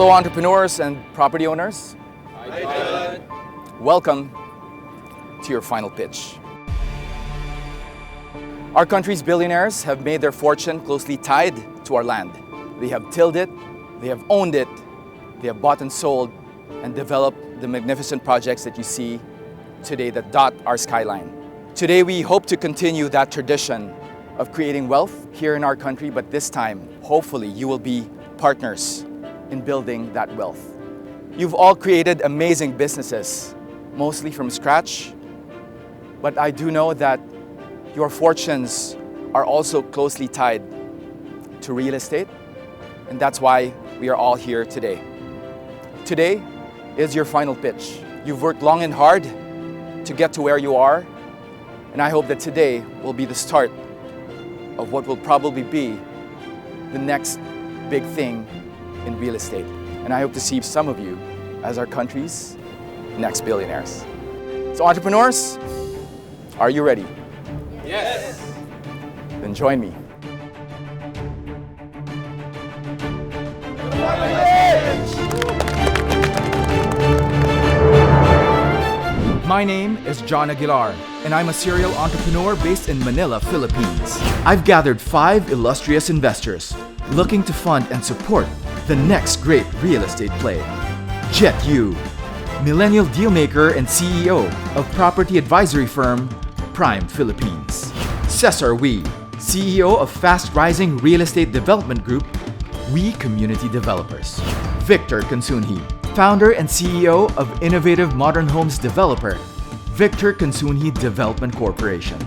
Hello, entrepreneurs and property owners. Hi, Dad. Welcome to your final pitch. Our country's billionaires have made their fortune closely tied to our land. They have tilled it, they have owned it, they have bought and sold and developed the magnificent projects that you see today that dot our skyline. Today, we hope to continue that tradition of creating wealth here in our country, but this time, hopefully, you will be partners in building that wealth. You've all created amazing businesses, mostly from scratch, but I do know that your fortunes are also closely tied to real estate, and that's why we are all here today. Today is your final pitch. You've worked long and hard to get to where you are, and I hope that today will be the start of what will probably be the next big thing in real estate. And I hope to see some of you as our country's next billionaires. So entrepreneurs, are you ready? Yes. Then join me. My name is John Aguilar, and I'm a serial entrepreneur based in Manila, Philippines. I've gathered 5 illustrious investors looking to fund and support the next great real estate play. Jet Yu, millennial dealmaker and CEO of property advisory firm Prime Philippines. Cesar Wee, CEO of fast-rising real estate development group We Community Developers. Victor Consunji, founder and CEO of innovative modern homes developer Victor Consunji Development Corporation.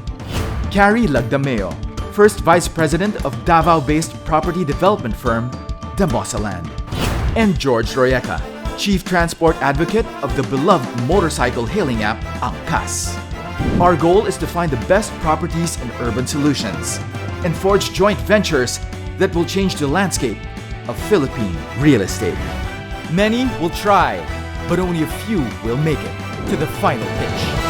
Carrie Lagdameo, first vice president of Davao-based property development firm Damosa Land. And George Royeca, chief transport advocate of the beloved motorcycle hailing app Angkas. Our goal is to find the best properties and urban solutions and forge joint ventures that will change the landscape of Philippine real estate. Many will try, but only a few will make it to the final pitch.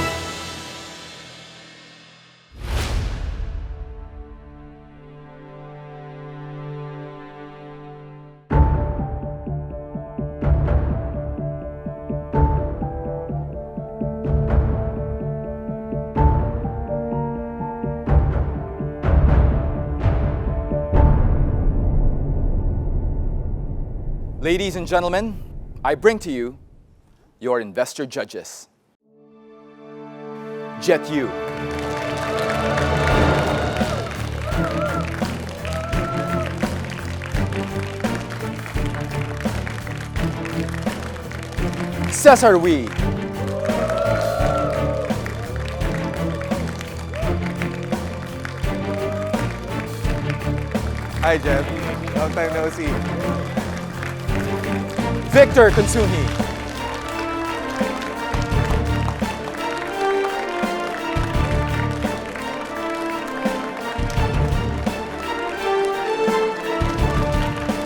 Ladies and gentlemen, I bring to you your investor judges. Jet Yu. Cesar Wee. Hi, Jeff. Long time no see. Victor Consunji.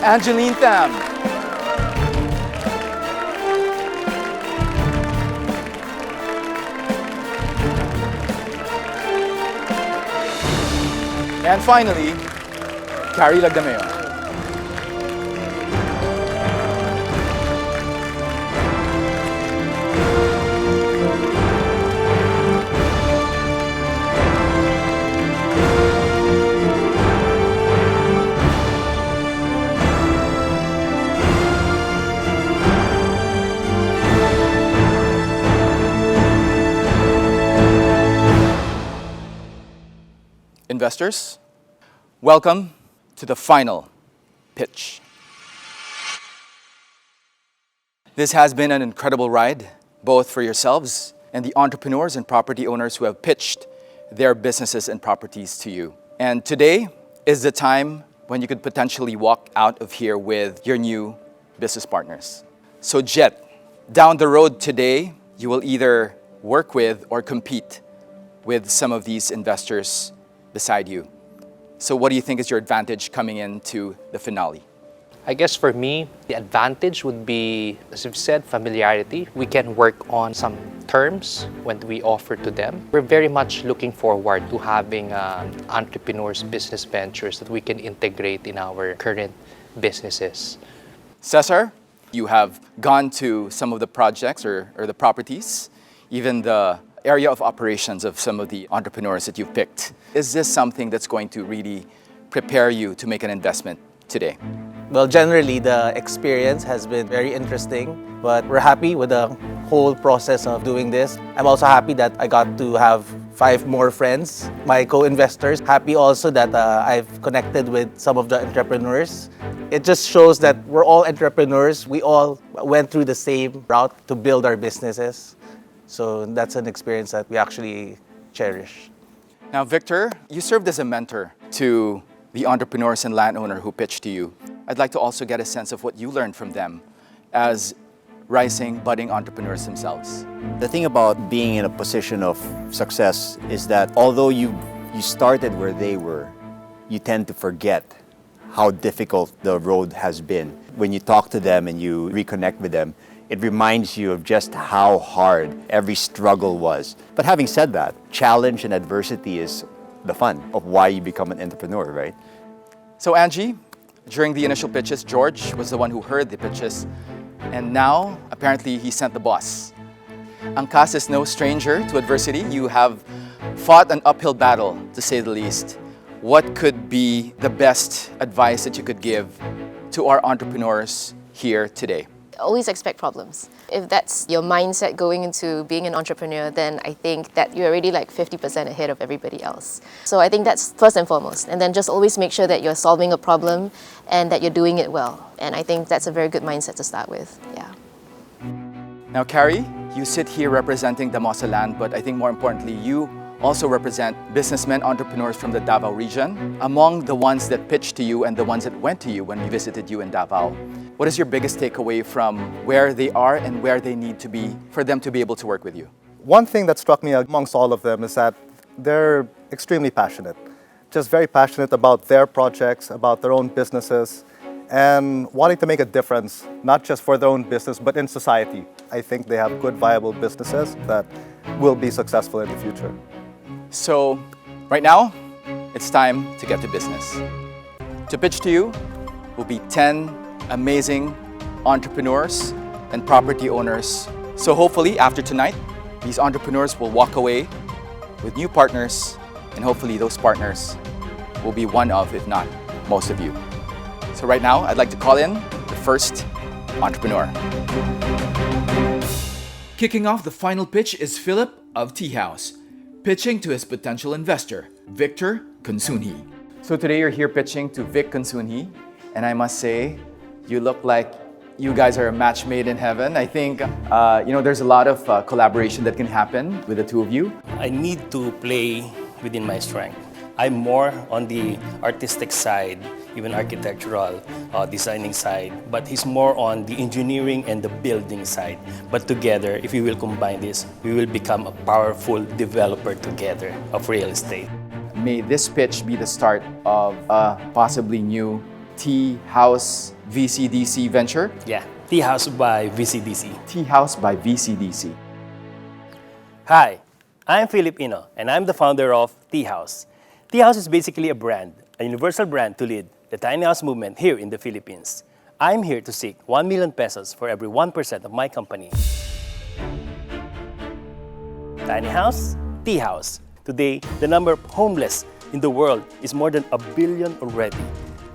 Angeline Tham. And finally, Carrie Lagdameo. Investors, welcome to the final pitch. This has been an incredible ride, both for yourselves and the entrepreneurs and property owners who have pitched their businesses and properties to you. And today is the time when you could potentially walk out of here with your new business partners. So Jet, down the road today, you will either work with or compete with some of these investors beside you. So what do you think is your advantage coming into the finale? I guess for me, the advantage would be, as you've said, familiarity. We can work on some terms when we offer to them. We're very much looking forward to having entrepreneurs' business ventures that we can integrate in our current businesses. Cesar, You have gone to some of the projects or the properties, even the area of operations of some of the entrepreneurs that you've picked. Is this something that's going to really prepare you to make an investment today? Well, generally, the experience has been very interesting, but we're happy with the whole process of doing this. I'm also happy that I got to have 5 more friends, my co-investors. Happy also that I've connected with some of the entrepreneurs. It just shows that we're all entrepreneurs. We all went through the same route to build our businesses. So that's an experience that we actually cherish. Now, Victor, you served as a mentor to the entrepreneurs and landowner who pitched to you. I'd like to also get a sense of what you learned from them as rising, budding entrepreneurs themselves. The thing about being in a position of success is that although you started where they were, you tend to forget how difficult the road has been. When you talk to them and you reconnect with them, it reminds you of just how hard every struggle was. But having said that, challenge and adversity is the fun of why you become an entrepreneur, right? So Angie, during the initial pitches, George was the one who heard the pitches, and now apparently he sent the boss. Angkas is no stranger to adversity. You have fought an uphill battle, to say the least. What could be the best advice that you could give to our entrepreneurs here today? Always expect problems. If that's your mindset going into being an entrepreneur, then I think that you're already like 50% ahead of everybody else. So I think that's first and foremost. And then just always make sure that you're solving a problem and that you're doing it well. And I think that's a very good mindset to start with. Yeah. Now, Carrie, you sit here representing Damosa land, but I think more importantly, you also represent businessmen, entrepreneurs from the Davao region. Among the ones that pitched to you and the ones that went to you when we visited you in Davao, what is your biggest takeaway from where they are and where they need to be for them to be able to work with you? One thing that struck me amongst all of them is that they're extremely passionate. Just very passionate about their projects, about their own businesses, and wanting to make a difference, not just for their own business, but in society. I think they have good, viable businesses that will be successful in the future. So, right now, it's time to get to business. To pitch to you will be 10 amazing entrepreneurs and property owners. So hopefully, after tonight, these entrepreneurs will walk away with new partners, and hopefully those partners will be one of, if not most of you. So right now, I'd like to call in the first entrepreneur. Kicking off the final pitch is Philip of Tea House, pitching to his potential investor, Victor Consunhi. So today you're here pitching to Vic Consunhi, and I must say, you look like you guys are a match made in heaven. I think, there's a lot of collaboration that can happen with the two of you. I need to play within my strength. I'm more on the artistic side, even architectural designing side, but he's more on the engineering and the building side. But together, if we will combine this, we will become a powerful developer together of real estate. May this pitch be the start of a possibly new Tea House VCDC venture. Yeah, Tea House by VCDC. Tea House by VCDC. Hi, I'm Filipino, and I'm the founder of Tea House. Tea House is basically a brand, a universal brand to lead the tiny house movement here in the Philippines. I'm here to seek 1 million pesos for every 1% of my company. Tiny house, Tea House. Today, the number of homeless in the world is more than 1 billion already.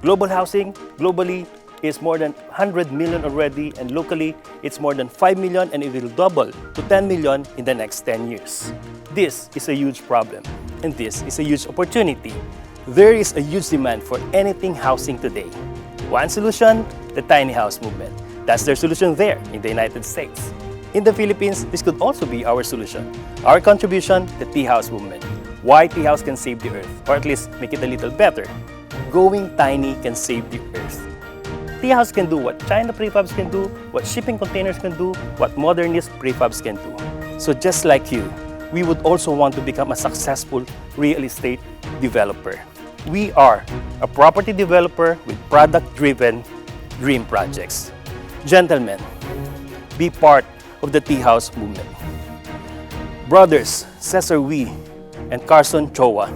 Global housing, globally, is more than 100 million already, and locally, it's more than 5 million, and it will double to 10 million in the next 10 years. This is a huge problem, and this is a huge opportunity. There is a huge demand for anything housing today. One solution, the tiny house movement. That's their solution there in the United States. In the Philippines, this could also be our solution. Our contribution, the Tea House movement. Why Tea House can save the earth, or at least make it a little better. Going tiny can save the earth. Tea House can do what China prefabs can do, what shipping containers can do, what modernist prefabs can do. So just like you, we would also want to become a successful real estate developer. We are a property developer with product-driven dream projects. Gentlemen, be part of the Tea House movement. Brothers Cesar Wee and Carson Chowa,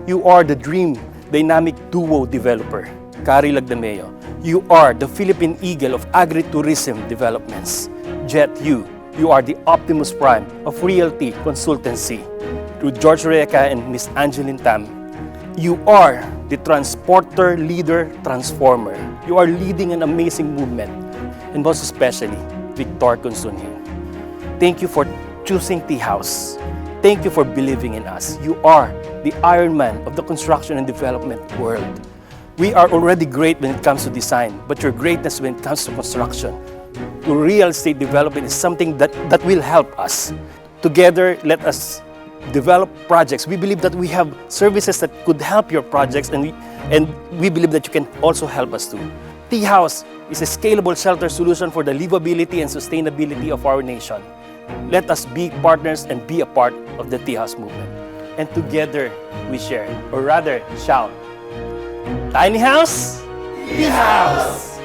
you are the dream dynamic duo developer. Kari Lagdameo, You are the Philippine Eagle of agritourism developments. Jet, you are the Optimus Prime of realty consultancy. Through George Reca and Miss Angeline Tam, you are the transporter leader transformer. You are leading an amazing movement, and most especially, Victor Consunhin. Thank you for choosing Tea House. Thank you for believing in us. You are the Iron Man of the construction and development world. We are already great when it comes to design, but your greatness when it comes to construction, to real estate development is something that will help us. Together, let us develop projects. We believe that we have services that could help your projects, and we believe that you can also help us too. Tea House is a scalable shelter solution for the livability and sustainability of our nation. Let us be partners and be a part of the Tea House movement. And together we share, or rather shout, Tiny House, Tea House!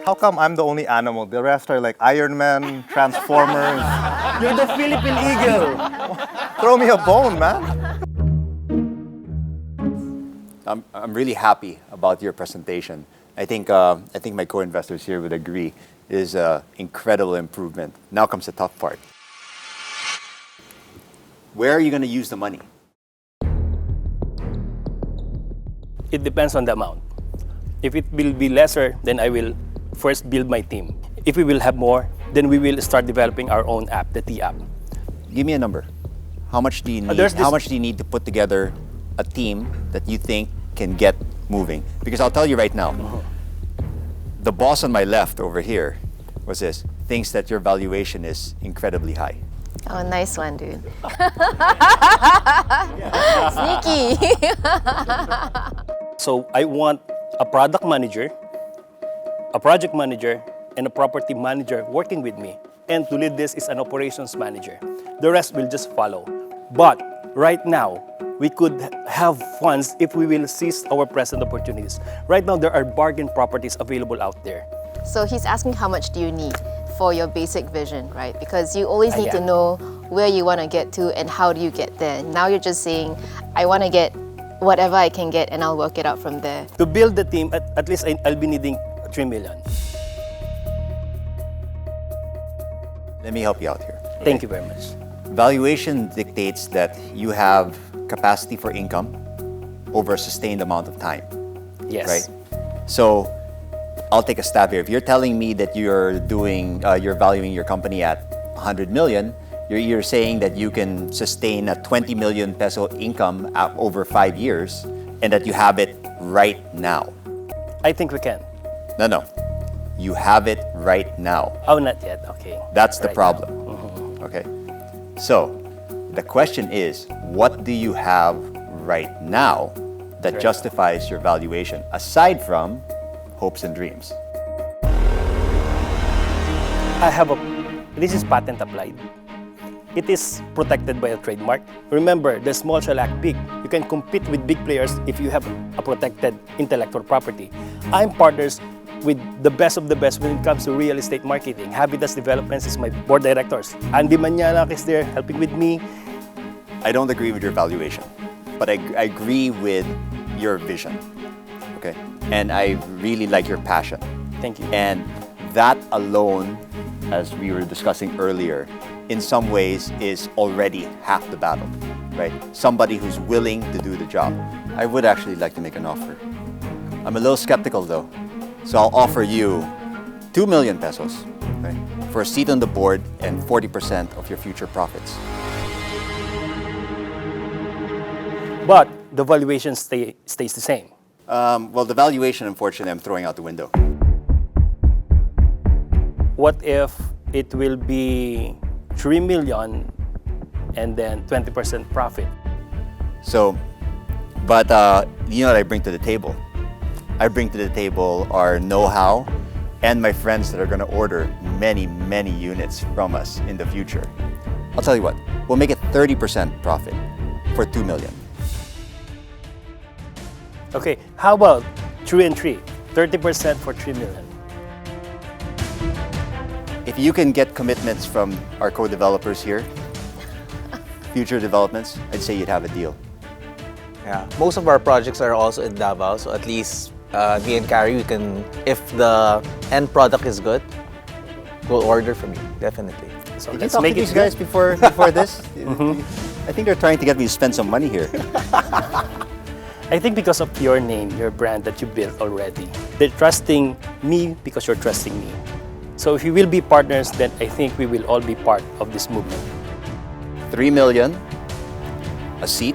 How come I'm the only animal? The rest are like Iron Man, Transformers. You're the Philippine Eagle! Throw me a bone, man. I'm really happy about your presentation. I think my co-investors here would agree. It is an incredible improvement. Now comes the tough part. Where are you going to use the money? It depends on the amount. If it will be lesser, then I will first build my team. If we will have more, then we will start developing our own app, the Tea app. Give me a number. How much do you need? How much do you need to put together a team that you think can get moving? Because I'll tell you right now, the boss on my left over here was this, thinks that your valuation is incredibly high. Oh, nice one, dude. Sneaky. So I want a product manager, a project manager, and a property manager working with me. And to lead this is an operations manager. The rest will just follow. But right now, we could have funds if we will seize our present opportunities. Right now, there are bargain properties available out there. So he's asking how much do you need for your basic vision, right? Because you always need to know where you want to get to and how do you get there. Now you're just saying, I want to get whatever I can get and I'll work it out from there. To build the team, at least I'll be needing 3 million. Let me help you out here. Thank you very much. Valuation dictates that you have capacity for income over a sustained amount of time. Yes. Right? So I'll take a stab here. If you're telling me that you're valuing your company at 100 million, you're saying that you can sustain a 20 million peso income over 5 years and that you have it right now. I think we can. No. You have it right now. Oh, not yet. Okay. That's the Right problem. now. Okay. So the question is, what do you have right now that justifies your valuation aside from hopes and dreams? This is patent applied. It is protected by a trademark. Remember, the small shall act big. You can compete with big players if you have a protected intellectual property. I'm partners with the best of the best when it comes to real estate marketing. Habitas Developments is my board directors. Andy Maniac is there helping with me. I don't agree with your valuation, but I agree with your vision. Okay? And I really like your passion. Thank you. And that alone, as we were discussing earlier, in some ways is already half the battle, right? Somebody who's willing to do the job. I would actually like to make an offer. I'm a little skeptical though. So I'll offer you 2 million pesos, right, for a seat on the board and 40% of your future profits. But the valuation stays the same. Well, the valuation, unfortunately, I'm throwing out the window. What if it will be 3 million and then 20% profit? So, but you know what I bring to the table? I bring to the table our know-how and my friends that are going to order many, many units from us in the future. I'll tell you what, we'll make it 30% profit for 2 million. Okay, how about 3 and 3? 30% for 3 million. If you can get commitments from our co-developers here, future developments, I'd say you'd have a deal. Yeah. Most of our projects are also in Davao, so at least me and Carrie, we can, if the end product is good, we'll order from you, definitely. So Did you let's talk make to it these guys good. before this? I think they're trying to get me to spend some money here. I think because of your name, your brand that you built already. They're trusting me because you're trusting me. So if we will be partners, then I think we will all be part of this movement. 3 million a seat,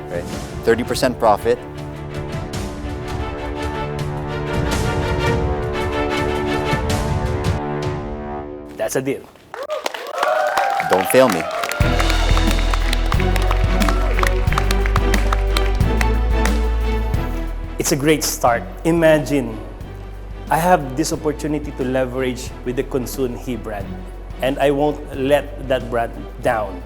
right? 30% profit. That's a deal. Don't fail me. It's a great start. Imagine, I have this opportunity to leverage with the Kunsun He brand, and I won't let that brand down.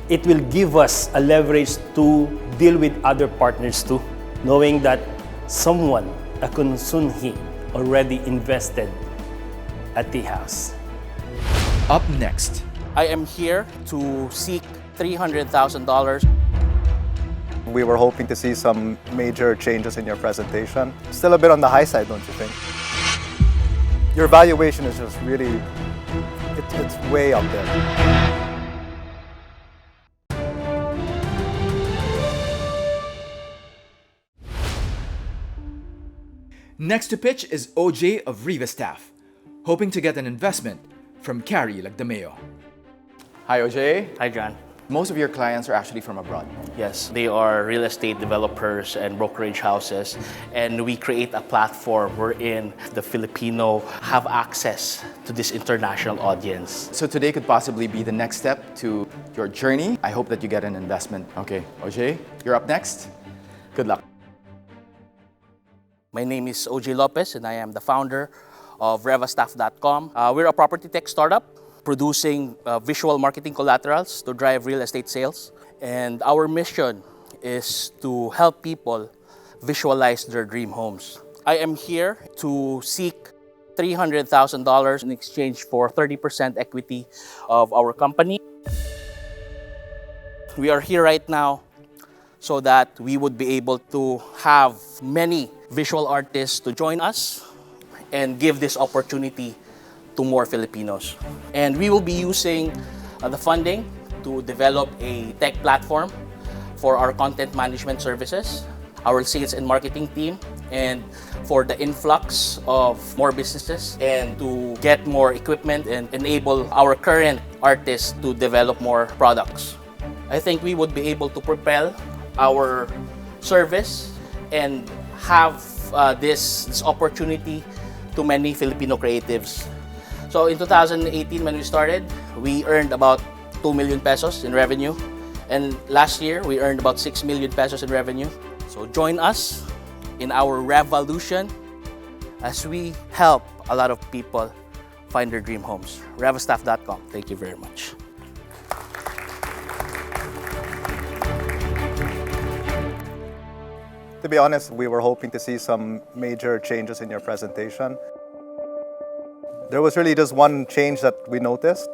It will give us a leverage to deal with other partners too, knowing that someone, a Kunsun He, already invested at the house. Up next, I am here to seek $300,000. We were hoping to see some major changes in your presentation. Still a bit on the high side, don't you think? Your valuation is just really, it's way up there. next to pitch is OJ of Rebus staff, hoping to get an investment from Carrie Lagdameo. Hi, OJ. Hi, John. Most of your clients are actually from abroad. Yes, they are real estate developers and brokerage houses, and we create a platform wherein the Filipino have access to this international audience. So today could possibly be the next step to your journey. I hope that you get an investment. Okay, OJ, you're up next. Good luck. My name is OJ Lopez, and I am the founder of revastaff.com. We're a property tech startup producing visual marketing collaterals to drive real estate sales. And our mission is to help people visualize their dream homes. I am here to seek $300,000 in exchange for 30% equity of our company. We are here right now so that we would be able to have many visual artists to join us and give this opportunity to more Filipinos. And we will be using the funding to develop a tech platform for our content management services, our sales and marketing team, and for the influx of more businesses, and to get more equipment and enable our current artists to develop more products. I think we would be able to propel our service and have this opportunity to many Filipino creatives. So in 2018, when we started, we earned about 2 million pesos in revenue. And last year, we earned about 6 million pesos in revenue. So join us in our revolution as we help a lot of people find their dream homes. revastaff.com. Thank you very much. To be honest, we were hoping to see some major changes in your presentation. There was really just one change that we noticed.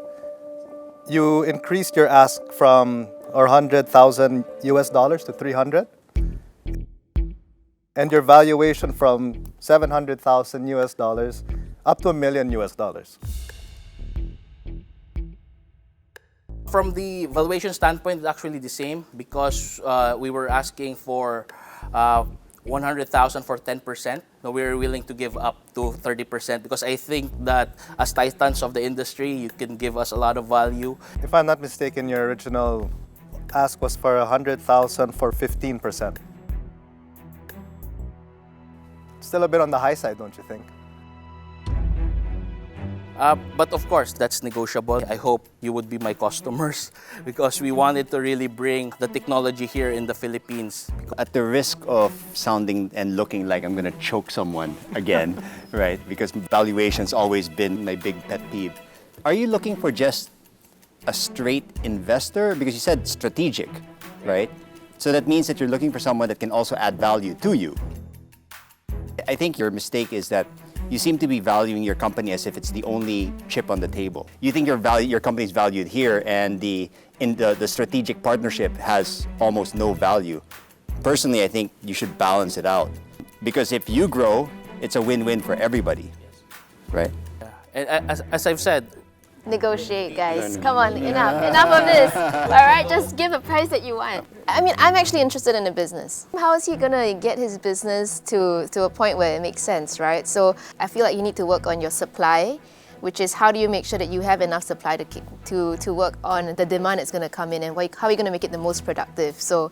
You increased your ask from $100,000 to 300, and your valuation from $700,000 up to $1 million. From the valuation standpoint, it's actually the same because we were asking for 100,000 for 10%. No, we're willing to give up to 30% because I think that as titans of the industry, you can give us a lot of value. If I'm not mistaken, your original ask was for 100,000 for 15%. Still a bit on the high side, don't you think? But of course, that's negotiable. I hope you would be my customers because we wanted to really bring the technology here in the Philippines. At the risk of sounding and looking like I'm going to choke someone again, right? Because valuation's always been my big pet peeve. Are you looking for just a straight investor? Because you said strategic, right? So that means that you're looking for someone that can also add value to you. I think your mistake is that you seem to be valuing your company as if it's the only chip on the table. You think your company is valued here, and the strategic partnership has almost no value. Personally, I think you should balance it out. Because if you grow, it's a win-win for everybody, right? And as I've said, Negotiate, guys. Come on, enough of this. All right, just give a price that you want. I mean, I'm actually interested in a business. How is he gonna get his business to a point where it makes sense, right? So I feel like you need to work on your supply, which is how do you make sure that you have enough supply to work on the demand that's gonna come in, and how are you gonna make it the most productive? So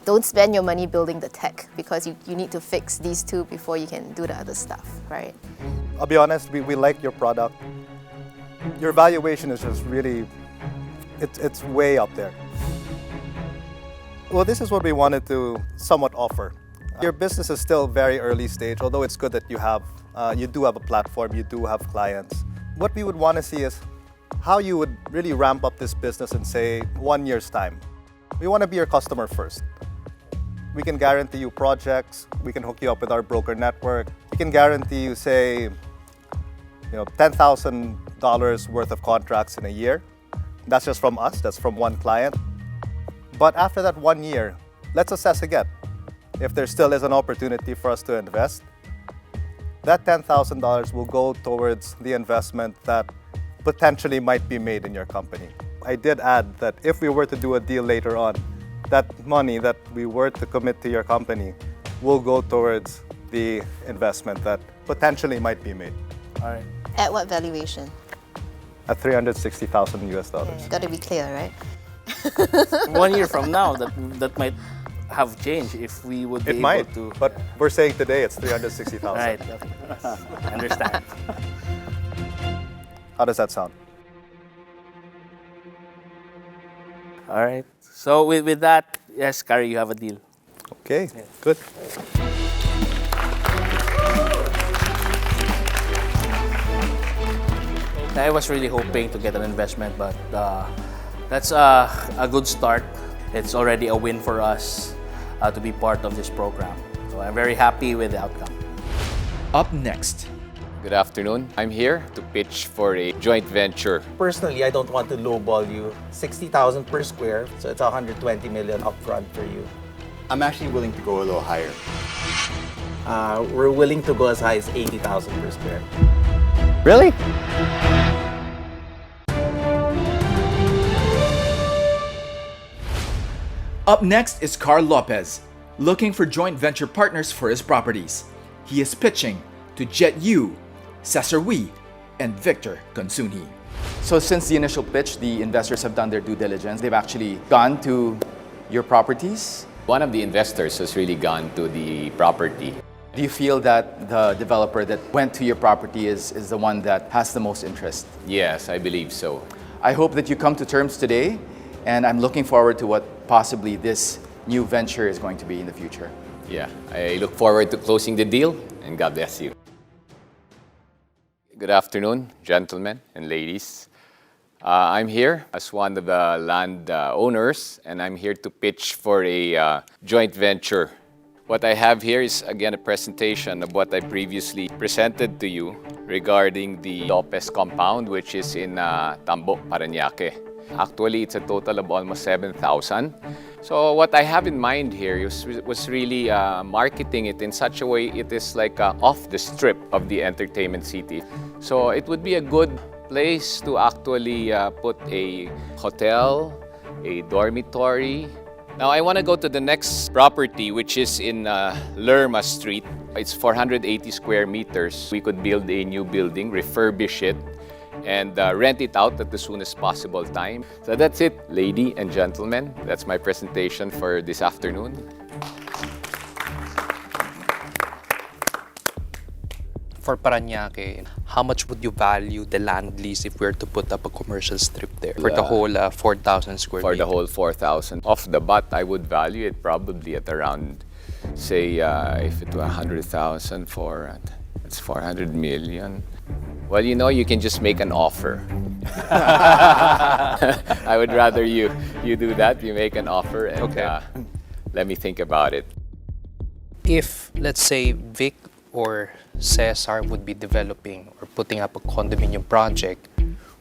don't spend your money building the tech, because you need to fix these two before you can do the other stuff, right? I'll be honest, we like your product. Your valuation is just really, it's way up there. Well, this is what we wanted to somewhat offer. Your business is still very early stage, although it's good that you do have a platform, you do have clients. What we would want to see is how you would really ramp up this business in, say, 1 year's time. We want to be your customer first. We can guarantee you projects, we can hook you up with our broker network, we can guarantee you, say, $10,000 worth of contracts in a year. That's just from us, that's from one client. But after that 1 year, let's assess again. If there still is an opportunity for us to invest, that $10,000 will go towards the investment that potentially might be made in your company. I did add that if we were to do a deal later on, that money that we were to commit to your company will go towards the investment that potentially might be made. all right. At what valuation? At $360,000 US. Got to be clear, right? 1 year from now, that might have changed if we would be It might, able to. but we're saying today it's $360,000. Right. I understand. How does that sound? All right. So with that, yes, Carrie, you have a deal. Okay, good. I was really hoping to get an investment, but that's a good start. It's already a win for us to be part of this program. So I'm very happy with the outcome. Up next, Good afternoon. I'm here to pitch for a joint venture. Personally, I don't want to lowball you. 60,000 per square, so it's 120 million upfront for you. I'm actually willing to go a little higher. We're willing to go as high as 80,000 per square. Really? Up next is Carl Lopez, looking for joint venture partners for his properties. He is pitching to Jet Yu, Cesar Wee, and Victor Consunhi. So since the initial pitch, the investors have done their due diligence. They've actually gone to your properties. One of the investors has really gone to the property. Do you feel that the developer that went to your property is the one that has the most interest? Yes, I believe so. I hope that you come to terms today, and I'm looking forward to what possibly this new venture is going to be in the future. Yeah, I look forward to closing the deal, and God bless you. Good afternoon, gentlemen and ladies. I'm here as one of the land owners, and I'm here to pitch for a joint venture. What I have here is, again, a presentation of what I previously presented to you regarding the Lopez compound, which is in Tambo, Parañaque. Actually, it's a total of almost 7,000. So what I have in mind here was really marketing it in such a way it is like off the strip of the entertainment city. So it would be a good place to actually put a hotel, a dormitory. Now I want to go to the next property, which is in Lerma Street. It's 480 square meters. We could build a new building, refurbish it, and rent it out at the soonest possible time. So that's it, ladies and gentlemen. That's my presentation for this afternoon. For Parañaque, how much would you value the land lease if we were to put up a commercial strip there for the whole 4,000 square For feet? the whole 4,000. Off the bat, I would value it probably at around, say, if it were 100,000 for, it's 400 million. Well, you know, you can just make an offer. I would rather you do that. You make an offer and Okay. Let me think about it. If, let's say, Vic or Cesar would be developing or putting up a condominium project,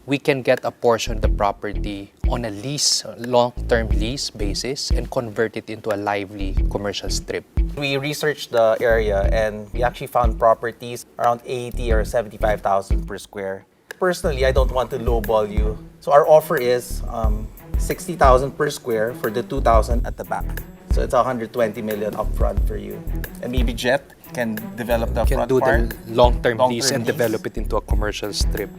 we can get a portion of the property on a lease, long-term lease basis, and convert it into a lively commercial strip. We researched the area and we actually found properties around 80 or 75,000 per square. Personally, I don't want to lowball you. So our offer is 60,000 per square for the 2,000 at the back. So it's 120 million upfront for you. And maybe Jet can develop the Can front do part. the long-term lease and lease. develop it into a commercial strip.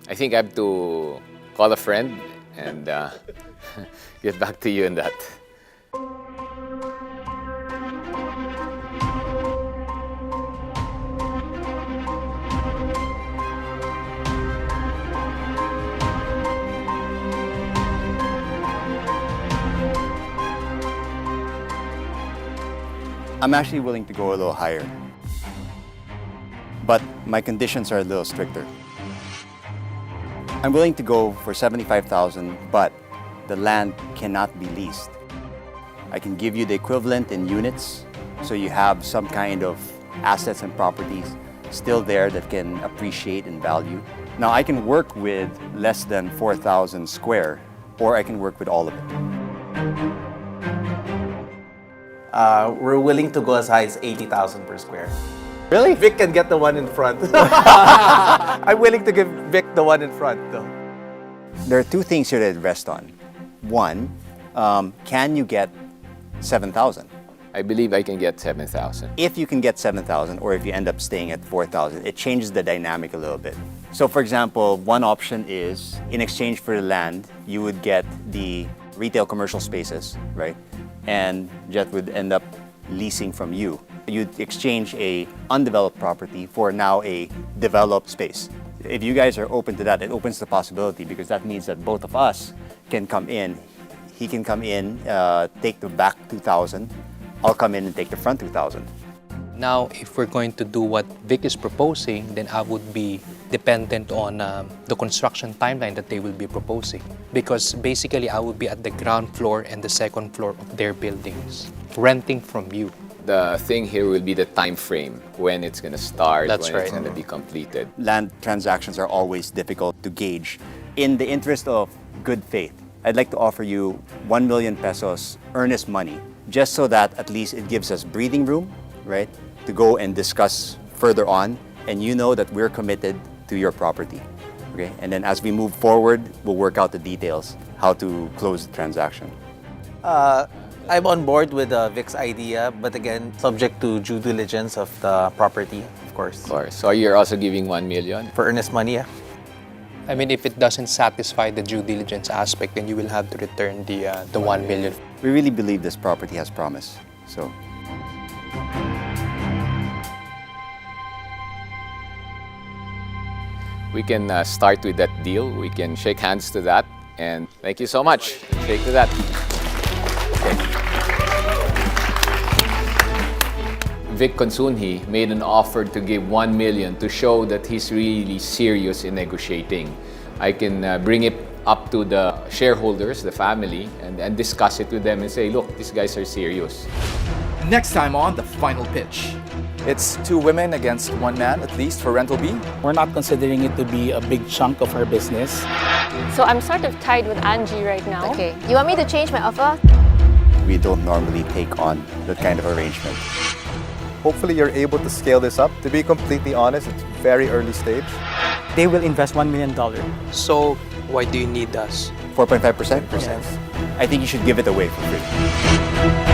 I think I have to call a friend and get back to you on that. I'm actually willing to go a little higher. But my conditions are a little stricter. I'm willing to go for 75,000, but the land cannot be leased. I can give you the equivalent in units, so you have some kind of assets and properties still there that can appreciate in value. Now, I can work with less than 4,000 square, or I can work with all of it. We're willing to go as high as 80,000 per square. Really? Vic can get the one in front. I'm willing to give Vic the one in front, though. There are two things here to rest on. One, can you get 7,000? I believe I can get 7,000. If you can get 7,000, or if you end up staying at 4,000, it changes the dynamic a little bit. So for example, one option is, in exchange for the land, you would get the retail commercial spaces, right? And Jet would end up leasing from you. You'd exchange a undeveloped property for now a developed space. If you guys are open to that, it opens the possibility, because that means that both of us can come in. He can come in, take the back 2,000. I'll come in and take the front 2,000. Now, if we're going to do what Vic is proposing, then I would be dependent on the construction timeline that they will be proposing. Because basically, I would be at the ground floor and the second floor of their buildings, renting from you. The thing here will be the time frame, when it's going to start, That's when right. it's going to be completed. Land transactions are always difficult to gauge. In the interest of good faith, I'd like to offer you 1 million pesos earnest money, just so that at least it gives us breathing room, right, to go and discuss further on, and you know that we're committed to your property, okay? And then as we move forward, we'll work out the details, how to close the transaction. I'm on board with Vic's idea, but again, subject to due diligence of the property, of course. Of course. So you're also giving 1 million? For earnest money, yeah. I mean, if it doesn't satisfy the due diligence aspect, then you will have to return the 1 million. We really believe this property has promise, so. We can start with that deal. We can shake hands to that. And thank you so much. Shake to that. Okay. Vic Consunhi made an offer to give 1 million to show that he's really serious in negotiating. I can bring it up to the shareholders, the family, and discuss it with them and say, look, these guys are serious. Next time on The Final Pitch. It's 2 women against 1 man, at least, for Rental B. We're not considering it to be a big chunk of our business. So I'm sort of tied with Angie right now. Okay, you want me to change my offer? We don't normally take on that kind of arrangement. Hopefully you're able to scale this up. To be completely honest, it's very early stage. They will invest $1 million. So, why do you need us? 4.5%? Yes. I think you should give it away for free.